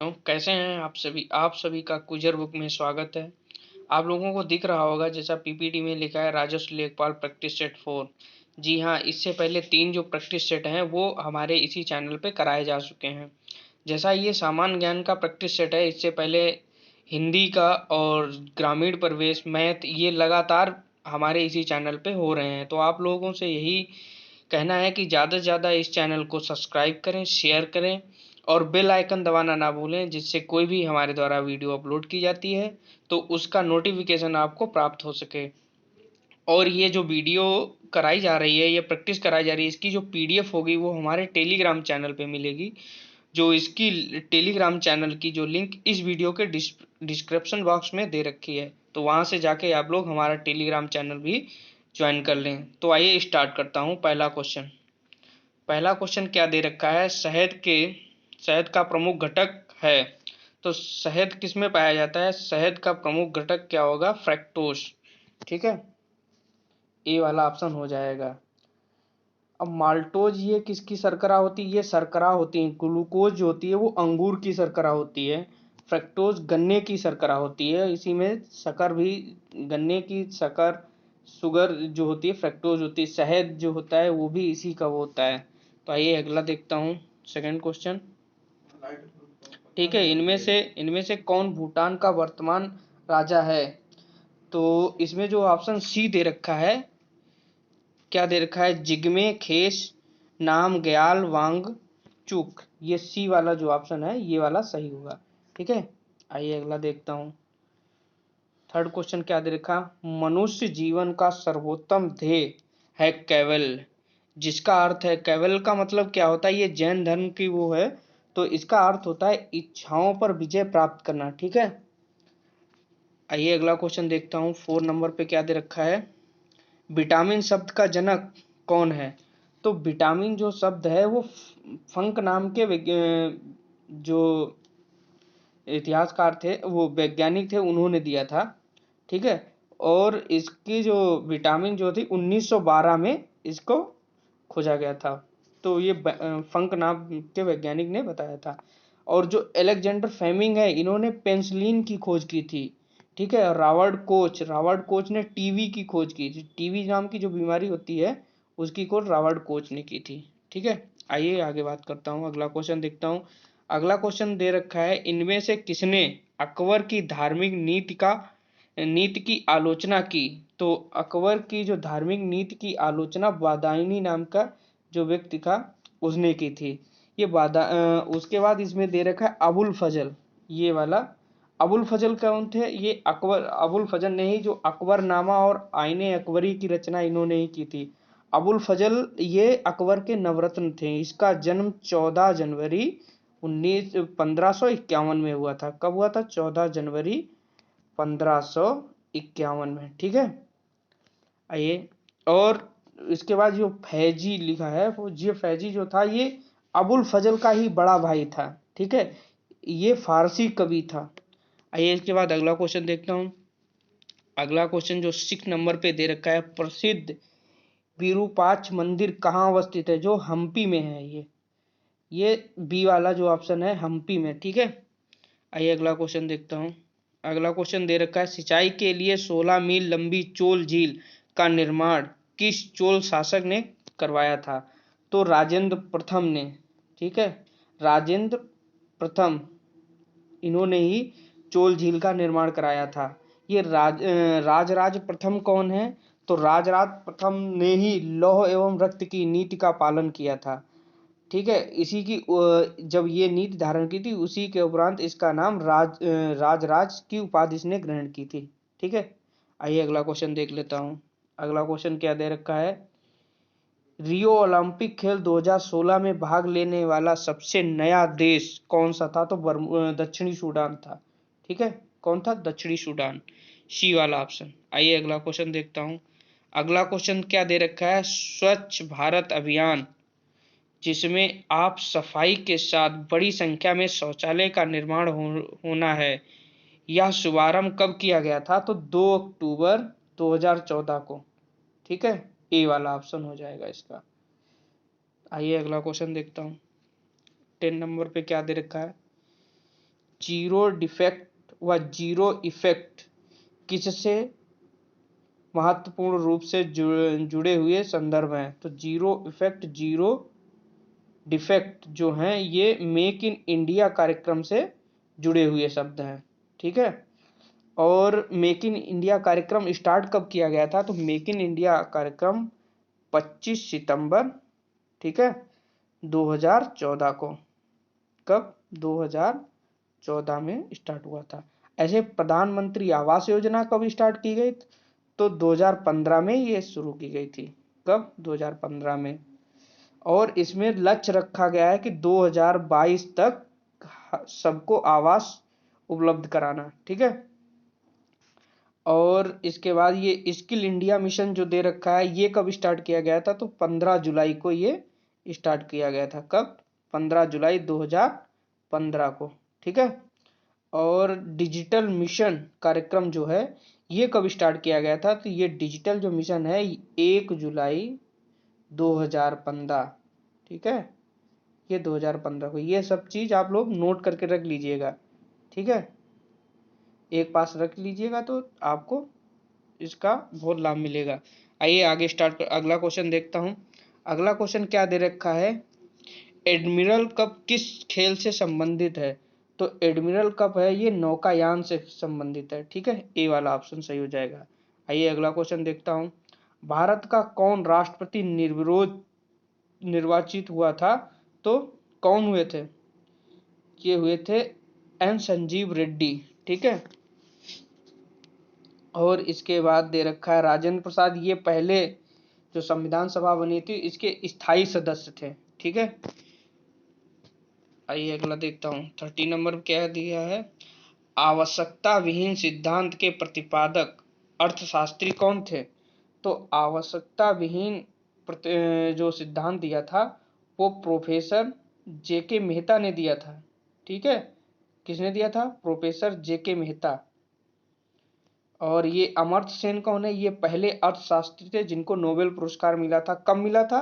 कैसे हैं आप सभी का कुजर बुक में स्वागत है। आप लोगों को दिख रहा होगा जैसा पीपीटी में लिखा है राजस्व लेखपाल प्रैक्टिस सेट 4। जी हाँ, इससे पहले 3 जो प्रैक्टिस सेट हैं वो हमारे इसी चैनल पे कराए जा चुके हैं। जैसा ये सामान्य ज्ञान का प्रैक्टिस सेट है, इससे पहले हिंदी का और ग्रामीण प्रवेश मैथ ये लगातार हमारे इसी चैनल पे हो रहे हैं। तो आप लोगों से यही कहना है कि ज़्यादा से ज़्यादा इस चैनल को सब्सक्राइब करें, शेयर करें और बेल आइकन दबाना ना भूलें, जिससे कोई भी हमारे द्वारा वीडियो अपलोड की जाती है तो उसका नोटिफिकेशन आपको प्राप्त हो सके। और ये जो वीडियो कराई जा रही है, ये प्रैक्टिस कराई जा रही है, इसकी जो पीडीएफ होगी वो हमारे टेलीग्राम चैनल पे मिलेगी। जो इसकी टेलीग्राम चैनल की जो लिंक इस वीडियो के डिस्क्रिप्शन बॉक्स में दे रखी है, तो वहाँ से जाके आप लोग हमारा टेलीग्राम चैनल भी ज्वाइन कर लें। तो आइए स्टार्ट करता हूँ। पहला क्वेश्चन क्या दे रखा है, शहद का प्रमुख घटक है। तो शहद किस में पाया जाता है? शहद का प्रमुख घटक क्या होगा? फ्रैक्टोज। ठीक है, ए वाला ऑप्शन हो जाएगा। अब माल्टोज ये किसकी शर्करा होती है? ये शर्करा होती है। ग्लूकोज जो होती है वो अंगूर की शर्करा होती है। फ्रक्टोज गन्ने की शर्करा होती है। इसी में शक्कर भी गन्ने की शक्कर, शुगर जो होती है फ्रक्टोज होती है। शहद जो होता है वो भी इसी का वो होता है। तो आइए अगला देखता हूँ, सेकंड क्वेश्चन। ठीक है, इनमें से कौन भूटान का वर्तमान राजा है? तो इसमें जो ऑप्शन सी दे रखा है, क्या दे रखा है? जिग्मे खेस नामग्याल वांगचुक। ये सी वाला जो ऑप्शन है ये वाला सही होगा। ठीक है, आइए अगला देखता हूँ। थर्ड क्वेश्चन क्या दे रखा? मनुष्य जीवन का सर्वोत्तम ध्येय है कैवल्य। जिसका अर्थ है, कैवल्य का मतलब क्या होता है? ये जैन धर्म की वो है, तो इसका अर्थ होता है इच्छाओं पर विजय प्राप्त करना। ठीक है, आइए अगला क्वेश्चन देखता हूँ। 4 नंबर पे क्या दे रखा है? विटामिन शब्द का जनक कौन है? तो विटामिन जो शब्द है वो फंक नाम के जो इतिहासकार थे, वो वैज्ञानिक थे, उन्होंने दिया था। ठीक है, और इसकी जो विटामिन जो थी 1912 में इसको खोजा गया था। तो ये फंक नाम के वैज्ञानिक ने बताया था। और जो एलेक्जेंडर फ्लेमिंग है, इन्होंने पेंसिलिन की खोज की थी। ठीक है, और रॉबर्ट कोच ने टीवी की खोज की थी। टीवी नाम की जो बीमारी होती है उसकी खोज रॉबर्ट कोच ने की थी। ठीक है, आइए आगे बात करता हूँ, अगला क्वेश्चन देखता हूँ। अगला क्वेश्चन दे रखा है, इनमें से किसने अकबर की धार्मिक नीति की आलोचना की? तो अकबर की जो धार्मिक नीति की आलोचना बादायूनी नाम का जो व्यक्ति था उसने की थी। ये उसके बाद इसमें दे रखा है अबुल फजल। ये वाला अबुल फजल कौन थे? ये अबुल फजल ने ही जो अकबरनामा और आईने अकबरी की रचना इन्होंने ही की थी। अबुल फजल ये अकबर के नवरत्न थे। इसका जन्म 14 जनवरी 1551 में हुआ था। कब हुआ था? 14 जनवरी 1551 में। ठीक है, आइए। और इसके बाद जो फैजी लिखा है, वो ये फैजी जो था ये अबुल फजल का ही बड़ा भाई था। ठीक है, ये फारसी कवि था। आइए इसके बाद अगला क्वेश्चन देखता हूँ। अगला क्वेश्चन जो 6 नंबर पे दे रखा है, प्रसिद्ध विरूपाक्ष मंदिर कहाँ अवस्थित है? जो हम्पी में है। ये बी वाला जो ऑप्शन है हम्पी में। ठीक है, आइए अगला क्वेश्चन देखता हूँ। अगला क्वेश्चन दे रखा है, सिंचाई के लिए 16 मील लंबी चोल झील का निर्माण किस चोल शासक ने करवाया था? तो राजेंद्र प्रथम ने। ठीक है, राजेंद्र प्रथम, इन्होंने ही चोल झील का निर्माण कराया था। ये राजराज प्रथम कौन है? तो राजराज प्रथम ने ही लौह एवं रक्त की नीति का पालन किया था। ठीक है, इसी की जब ये नीति धारण की थी उसी के उपरांत इसका नाम राजराज की उपाधि इसने ग्रहण की थी। ठीक है, आइए अगला क्वेश्चन देख लेता हूँ। अगला क्वेश्चन क्या दे रखा है? रियो ओलंपिक खेल 2016 में भाग लेने वाला सबसे नया देश कौन सा था? तो दक्षिणी सूडान था। ठीक है, कौन था? दक्षिणी सूडान, सी वाला ऑप्शन। आइए अगला क्वेश्चन देखता हूँ। अगला क्वेश्चन क्या दे रखा है? स्वच्छ भारत अभियान, जिसमें आप सफाई के साथ बड़ी संख्या में शौचालय का निर्माण होना है, यह शुभारंभ कब किया गया था? तो 2 अक्टूबर 2014 को। ठीक है, ए वाला ऑप्शन हो जाएगा इसका। आइए अगला क्वेश्चन देखता हूँ। 10 नंबर पे क्या दे रखा है? जीरो डिफेक्ट व जीरो इफेक्ट किससे महत्वपूर्ण रूप से जुड़े हुए संदर्भ हैं? तो जीरो इफेक्ट जीरो डिफेक्ट जो हैं ये मेक इन इंडिया कार्यक्रम से जुड़े हुए शब्द हैं। ठीक है। और मेक इन इंडिया कार्यक्रम स्टार्ट कब किया गया था? तो मेक इन इंडिया कार्यक्रम 25 सितंबर, ठीक है, 2014 को। कब? 2014 में स्टार्ट हुआ था। ऐसे प्रधानमंत्री आवास योजना कब स्टार्ट की गई? तो 2015 में ये शुरू की गई थी। कब? 2015 में। और इसमें लक्ष्य रखा गया है कि 2022 तक सबको आवास उपलब्ध कराना। ठीक है। और इसके बाद ये स्किल इंडिया मिशन जो दे रखा है ये कब स्टार्ट किया गया था? तो 15 जुलाई को ये स्टार्ट किया गया था। कब? 15 जुलाई 2015 को। ठीक है। और डिजिटल मिशन कार्यक्रम जो है ये कब स्टार्ट किया गया था? तो ये डिजिटल जो मिशन है 1 जुलाई 2015। ठीक है। ये 2015 को। ये सब चीज आप लोग नोट करके रख लीजिएगा। ठीक है। एक पास रख लीजिएगा तो आपको इसका बहुत लाभ मिलेगा। आइए आगे स्टार्ट कर, अगला क्वेश्चन देखता हूं। अगला क्वेश्चन क्या दे रखा है? एडमिरल कप किस खेल से संबंधित है? तो एडमिरल कप है ये नौकायान से संबंधित है। ठीक है। ए वाला ऑप्शन सही हो जाएगा। आइए अगला क्वेश्चन देखता हूं। भारत का कौन राष्ट्रपति निर्विरोध निर्वाचित हुआ था? तो कौन हुए थे? ये हुए थे एन संजीव रेड्डी। ठीक है। और इसके बाद दे रखा है राजेंद्र प्रसाद, ये पहले जो संविधान सभा बनी थी इसके स्थायी सदस्य थे। ठीक है। आइए अगला देखता हूँ। 30 नंबर क्या दिया है? आवश्यकता विहीन सिद्धांत के प्रतिपादक अर्थशास्त्री कौन थे? तो आवश्यकता विहीन जो सिद्धांत दिया था वो प्रोफेसर जेके मेहता ने दिया था। ठीक है। किसने दिया था? प्रोफेसर जेके मेहता। और ये अमर्त्य सेन कौन है? ये पहले अर्थशास्त्री थे जिनको नोबेल पुरस्कार मिला था। कब मिला था?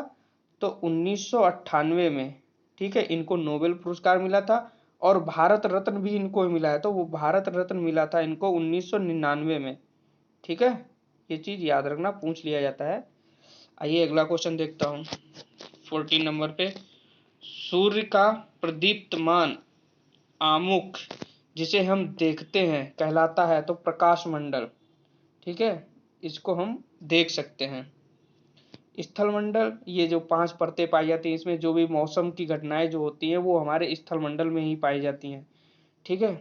तो 1998 में। ठीक है। इनको नोबेल पुरस्कार मिला था और भारत रत्न भी इनको मिला है। तो वो भारत रत्न मिला था इनको 1999 में। ठीक है। ये चीज याद रखना, पूछ लिया जाता है। आइए अगला क्वेश्चन देखता हूँ। 14 नंबर पे, सूर्य का प्रदीप्तमान आमुख जिसे हम देखते हैं कहलाता है तो प्रकाश मंडल। ठीक है। इसको हम देख सकते हैं। स्थल मंडल, ये जो 5 परतें पाई जाती हैं इसमें जो भी मौसम की घटनाएं जो होती हैं वो हमारे स्थल मंडल में ही पाई जाती हैं। ठीक है।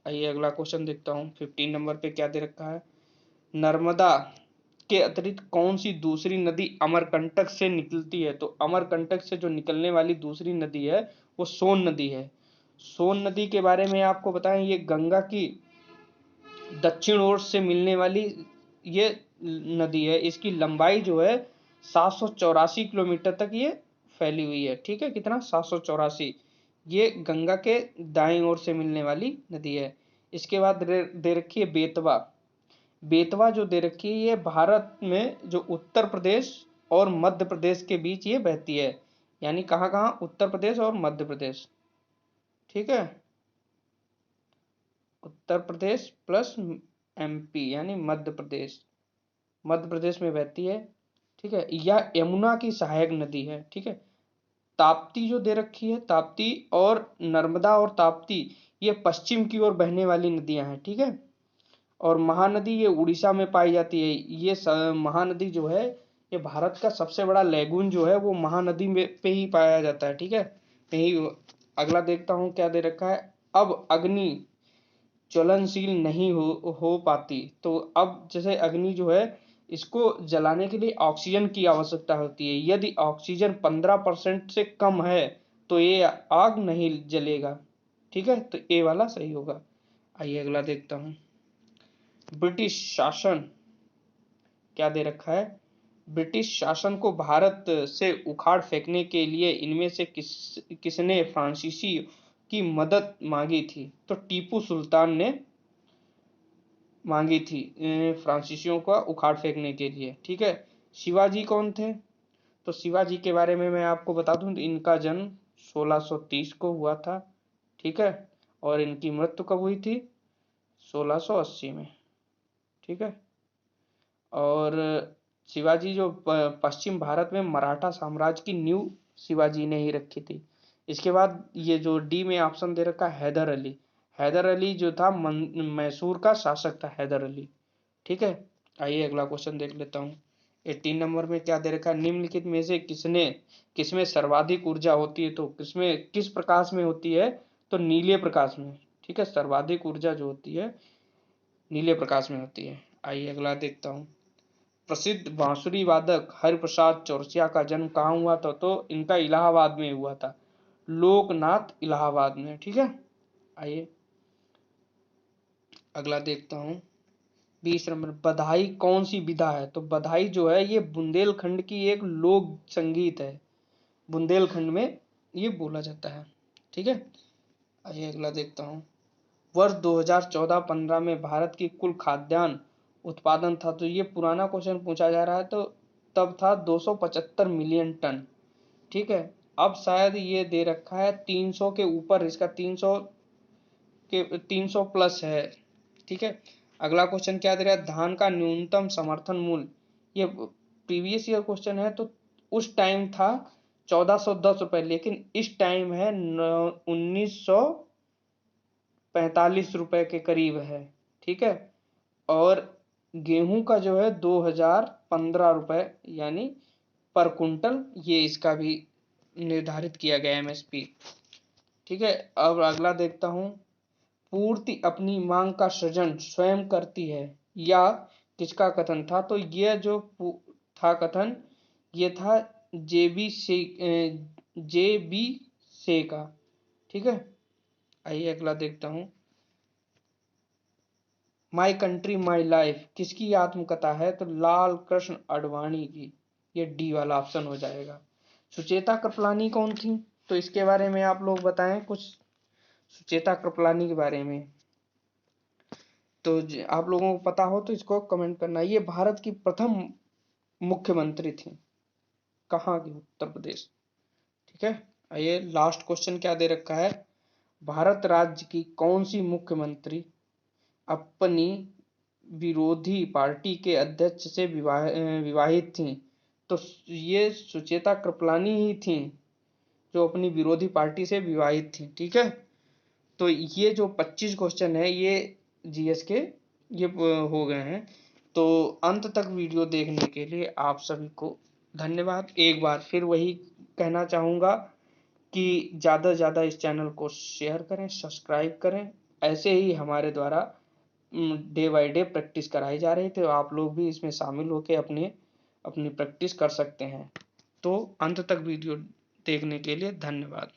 आइए अगला क्वेश्चन देखता हूँ। 15 नंबर पे क्या दे रखा है? नर्मदा के अतिरिक्त कौन सी दूसरी नदी अमरकंटक से निकलती है? तो अमरकंटक से जो निकलने वाली दूसरी नदी है वो सोन नदी है। सोन नदी के बारे में आपको बताएं, ये गंगा की दक्षिण ओर से मिलने वाली ये नदी है। इसकी लंबाई जो है 784 किलोमीटर तक ये फैली हुई है। ठीक है। कितना? 784। ये गंगा के दाईं ओर से मिलने वाली नदी है। इसके बाद दे रखी है बेतवा। बेतवा जो दे रखी है ये भारत में जो उत्तर प्रदेश और मध्य प्रदेश के बीच ये बहती है। यानी कहाँ कहाँ? उत्तर प्रदेश और मध्य प्रदेश। ठीक है। उत्तर प्रदेश प्लस एमपी यानी मध्य प्रदेश। मध्य प्रदेश में बहती है। ठीक है। यह यमुना की सहायक नदी है। ठीक है। ताप्ती जो दे रखी है, ताप्ती और नर्मदा और ताप्ती ये पश्चिम की ओर बहने वाली नदियां हैं। ठीक है। और महानदी ये उड़ीसा में पाई जाती है। ये महानदी जो है ये भारत का सबसे बड़ा लेगून जो है वो महानदी में पे ही पाया जाता है। ठीक है। यही अगला देखता हूँ क्या दे रखा है। अब अग्नि ज्वलनशील नहीं हो पाती। तो अब जैसे अग्नि जो है इसको जलाने के लिए ऑक्सीजन की आवश्यकता होती है। यदि ऑक्सीजन 15% से कम है तो ये आग नहीं जलेगा। ठीक है। तो ए वाला सही होगा। आइए अगला देखता हूँ। ब्रिटिश शासन क्या दे रखा है? ब्रिटिश शासन को भारत से उखाड़ फेंकने के लिए इनमें से किसने फ्रांसीसी की मदद मांगी थी? तो टीपू सुल्तान ने मांगी थी फ्रांसीसियों का उखाड़ फेंकने के लिए। ठीक है। शिवाजी कौन थे? तो शिवाजी के बारे में मैं आपको बता दूं, इनका जन्म 1630 को हुआ था। ठीक है। और इनकी मृत्यु कब हुई थी? 1680 में। ठीक है। और शिवाजी जो पश्चिम भारत में मराठा साम्राज्य की नींव शिवाजी ने ही रखी थी। इसके बाद ये जो डी में ऑप्शन दे रखा है हैदर अली, हैदर अली जो था मैसूर का शासक था, हैदर अली। ठीक है। आइए अगला क्वेश्चन देख लेता हूँ। 18 नंबर में क्या दे रखा है? निम्नलिखित में से किसमें सर्वाधिक ऊर्जा होती है? तो किस प्रकाश में होती है? तो नीले प्रकाश में। ठीक है, सर्वाधिक ऊर्जा जो होती है नीले प्रकाश में होती है। आइए अगला देखता हूँ। प्रसिद्ध बांसुरी वादक हरिप्रसाद चौरसिया का जन्म कहाँ हुआ था? तो इनका इलाहाबाद में हुआ था, लोकनाथ इलाहाबाद में। ठीक है। आइए अगला देखता हूँ। 20 नंबर, बधाई कौन सी विधा है? तो बधाई जो है ये बुंदेलखंड की एक लोक संगीत है, बुंदेलखंड में ये बोला जाता है। ठीक है। आइए अगला देखता हूँ। वर्ष 2014-15 में भारत की कुल खाद्यान्न उत्पादन था, तो ये पुराना क्वेश्चन पूछा जा रहा है, तो तब था 275 मिलियन टन। ठीक है। अब शायद ये दे रखा है 300 के ऊपर, इसका 300 प्लस है। ठीक है। अगला क्वेश्चन क्या दे रहा है? धान का न्यूनतम समर्थन मूल्य, ये प्रीवियस ईयर क्वेश्चन है, तो उस टाइम था 1410 रुपए, लेकिन इस टाइम है 1945 रुपए के करीब है। ठीक है। और गेहूं का जो है 2015 रुपए यानी पर कुंटल, ये इसका भी निर्धारित किया गया एमएसपी। ठीक है। अब अगला देखता हूं। पूर्ति अपनी मांग का सृजन स्वयं करती है, या किसका कथन था? तो यह जो था कथन, ये था जे बी से का। ठीक है। आइए अगला देखता हूं। माई कंट्री माई लाइफ किसकी आत्मकथा है? तो लाल कृष्ण आडवाणी की। ये डी वाला ऑप्शन हो जाएगा। सुचेता कृपलानी कौन थी? तो इसके बारे में आप लोग बताएं कुछ, सुचेता कृपलानी के बारे में। तो आप लोगों को पता हो तो इसको कमेंट करना। ये भारत की प्रथम मुख्यमंत्री थी, कहाँ की? उत्तर प्रदेश। ठीक है। आइए लास्ट क्वेश्चन क्या दे रखा है? भारत राज्य की कौन सी मुख्यमंत्री अपनी विरोधी पार्टी के अध्यक्ष से विवाहित थी? तो ये सुचेता कृपलानी ही थी जो अपनी विरोधी पार्टी से विवाहित थी। ठीक है। तो ये जो 25 क्वेश्चन है ये जीएस के ये हो गए हैं। तो अंत तक वीडियो देखने के लिए आप सभी को धन्यवाद। एक बार फिर वही कहना चाहूँगा कि ज़्यादा से ज़्यादा इस चैनल को शेयर करें, सब्सक्राइब करें। ऐसे ही हमारे द्वारा डे बाय डे प्रैक्टिस कराई जा रही थी, तो आप लोग भी इसमें शामिल होकर अपनी प्रैक्टिस कर सकते हैं। तो अंत तक वीडियो देखने के लिए धन्यवाद।